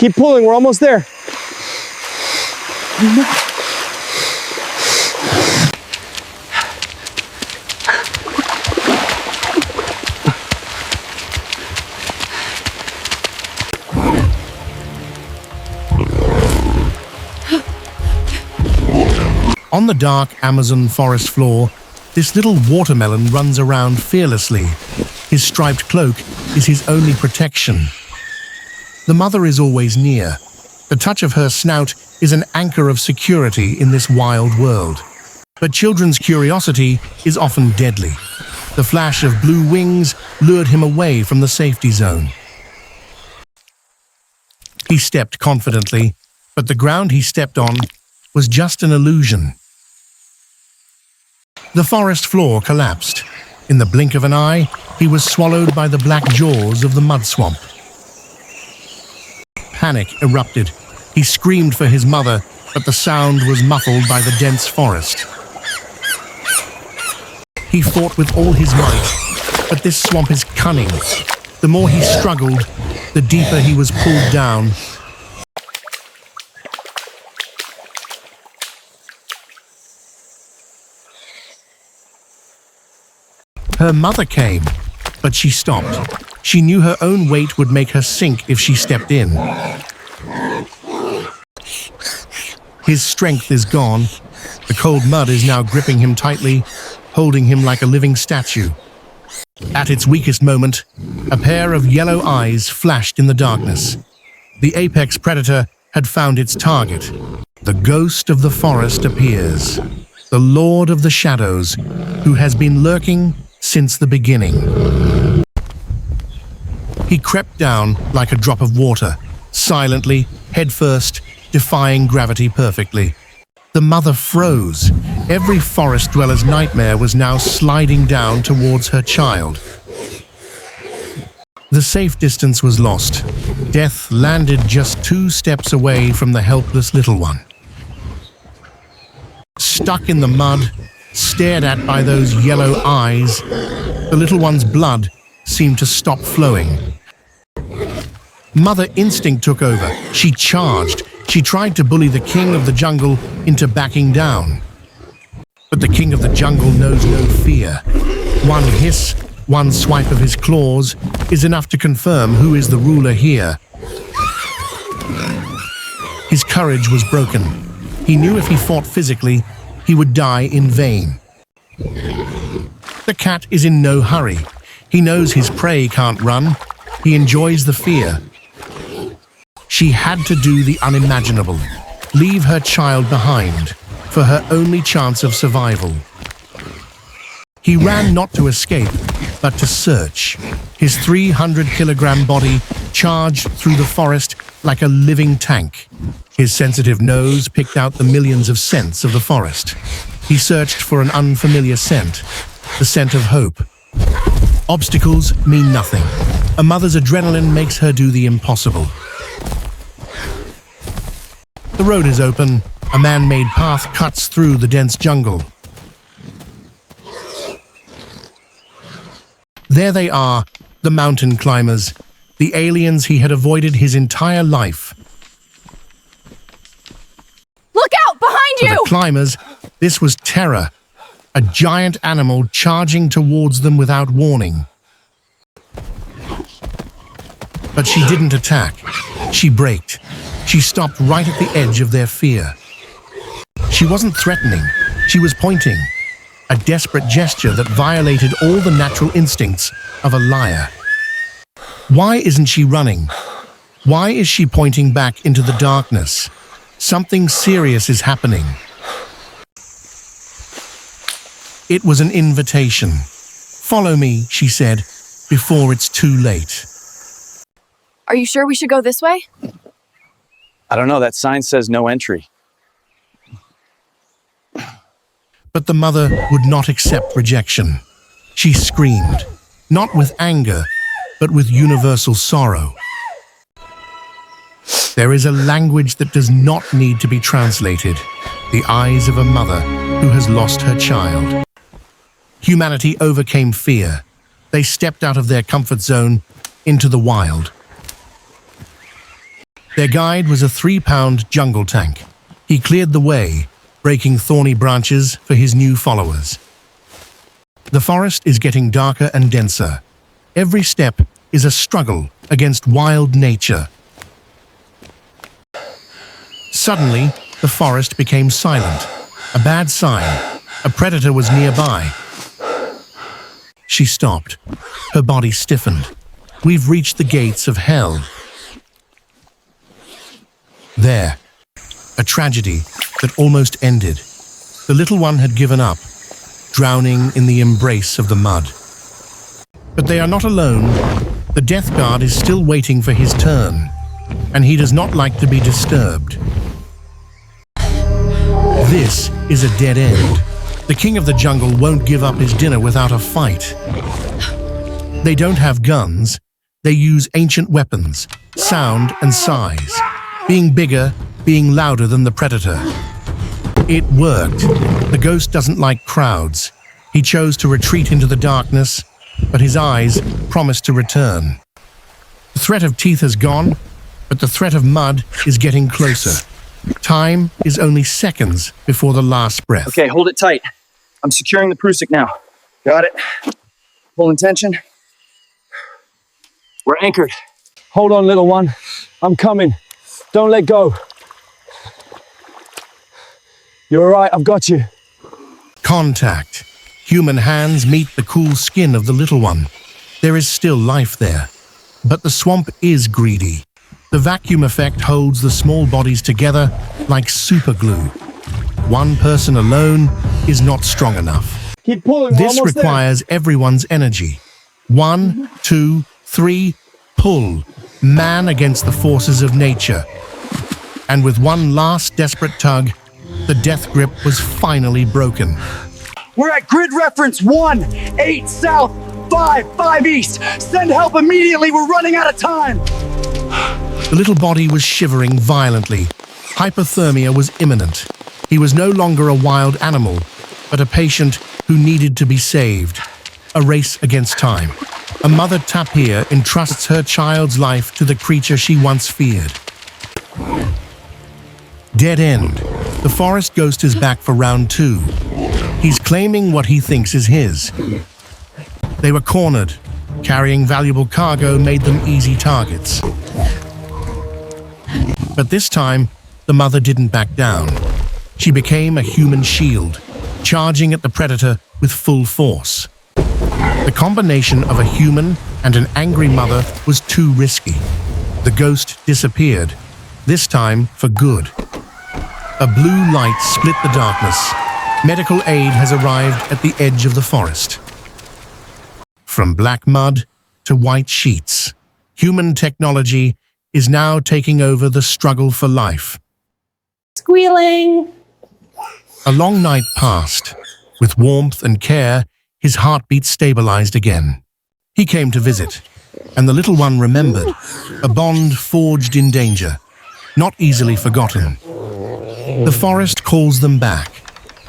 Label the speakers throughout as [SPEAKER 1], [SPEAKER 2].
[SPEAKER 1] Keep pulling, we're almost there.
[SPEAKER 2] On the dark Amazon forest floor, this little watermelon runs around fearlessly. His striped cloak is his only protection. The mother is always near. The touch of her snout is an anchor of security in this wild world. But children's curiosity is often deadly. The flash of blue wings lured him away from the safety zone. He stepped confidently, but the ground he stepped on was just an illusion. The forest floor collapsed. In the blink of an eye, he was swallowed by the black jaws of the mud swamp. Panic erupted. He screamed for his mother, but the sound was muffled by the dense forest. He fought with all his might, but this swamp is cunning. The more he struggled, the deeper he was pulled down. Her mother came, but she stopped. She knew her own weight would make her sink if she stepped in. His strength is gone. The cold mud is now gripping him tightly, holding him like a living statue. At its weakest moment, a pair of yellow eyes flashed in the darkness. The apex predator had found its target. The ghost of the forest appears, the Lord of the Shadows, who has been lurking since the beginning. He crept down like a drop of water, silently, headfirst, defying gravity perfectly. The mother froze. Every forest dweller's nightmare was now sliding down towards her child. The safe distance was lost. Death landed just 2 steps away from the helpless little one. Stuck in the mud, stared at by those yellow eyes, the little one's blood seemed to stop flowing. Mother instinct took over. She charged. She tried to bully the king of the jungle into backing down. But the king of the jungle knows no fear. One hiss, one swipe of his claws is enough to confirm who is the ruler here. His courage was broken. He knew if he fought physically, he would die in vain. The cat is in no hurry. He knows his prey can't run. He enjoys the fear. She had to do the unimaginable, leave her child behind for her only chance of survival. He ran not to escape, but to search. His 300-kilogram body charged through the forest like a living tank. His sensitive nose picked out the millions of scents of the forest. He searched for an unfamiliar scent, the scent of hope. Obstacles mean nothing. A mother's adrenaline makes her do the impossible. The road is open. A man-made path cuts through the dense jungle. There they are, the mountain climbers, the aliens he had avoided his entire life.
[SPEAKER 3] Look out! Behind you!
[SPEAKER 2] For the climbers, this was terror, a giant animal charging towards them without warning. But she didn't attack. She braked. She stopped right at the edge of their fear. She wasn't threatening. She was pointing. A desperate gesture that violated all the natural instincts of a liar. Why isn't she running? Why is she pointing back into the darkness? Something serious is happening. It was an invitation. "Follow me," she said, "before it's too late."
[SPEAKER 3] Are you sure we should go this way?
[SPEAKER 1] I don't know, that sign says no entry.
[SPEAKER 2] But the mother would not accept rejection. She screamed, not with anger, but with universal sorrow. There is a language that does not need to be translated, the eyes of a mother who has lost her child. Humanity overcame fear. They stepped out of their comfort zone into the wild. Their guide was a 3-pound jungle tank. He cleared the way, breaking thorny branches for his new followers. The forest is getting darker and denser. Every step is a struggle against wild nature. Suddenly, the forest became silent. A bad sign. A predator was nearby. She stopped. Her body stiffened. We've reached the gates of hell. There. A tragedy that almost ended. The little one had given up, drowning in the embrace of the mud. But they are not alone. The death guard is still waiting for his turn, and he does not like to be disturbed. This is a dead end. The king of the jungle won't give up his dinner without a fight. They don't have guns. They use ancient weapons, sound and size, being bigger, being louder than the predator. It worked. The ghost doesn't like crowds. He chose to retreat into the darkness, but his eyes promised to return. The threat of teeth has gone, but the threat of mud is getting closer. Time is only seconds before the last breath.
[SPEAKER 1] Okay, hold it tight. I'm securing the Prusik now. Got it. Full intention. We're anchored.
[SPEAKER 4] Hold on, little one. I'm coming. Don't let go. You're all right, I've got you.
[SPEAKER 2] Contact. Human hands meet the cool skin of the little one. There is still life there. But the swamp is greedy. The vacuum effect holds the small bodies together like super glue. One person alone is not strong enough.
[SPEAKER 4] Keep pulling.
[SPEAKER 2] This requires everyone's energy. 1, 2, 3, pull. Man against the forces of nature. And with one last desperate tug, the death grip was finally broken.
[SPEAKER 5] We're at grid reference 1, 8 south, 5, 5 east. Send help immediately, we're running out of time.
[SPEAKER 2] The little body was shivering violently. Hypothermia was imminent. He was no longer a wild animal, but a patient who needed to be saved. A race against time. A mother tapir entrusts her child's life to the creature she once feared. Dead end. The forest ghost is back for round 2. He's claiming what he thinks is his. They were cornered. Carrying valuable cargo made them easy targets. But this time, the mother didn't back down. She became a human shield, charging at the predator with full force. The combination of a human and an angry mother was too risky. The ghost disappeared, this time for good. A blue light split the darkness. Medical aid has arrived at the edge of the forest. From black mud to white sheets, human technology is now taking over the struggle for life.
[SPEAKER 6] Squealing.
[SPEAKER 2] A long night passed. With warmth and care, his heartbeat stabilized again. He came to visit, and the little one remembered, a bond forged in danger, not easily forgotten. The forest calls them back,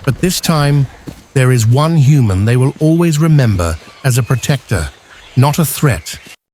[SPEAKER 2] but this time, there is one human they will always remember as a protector, not a threat.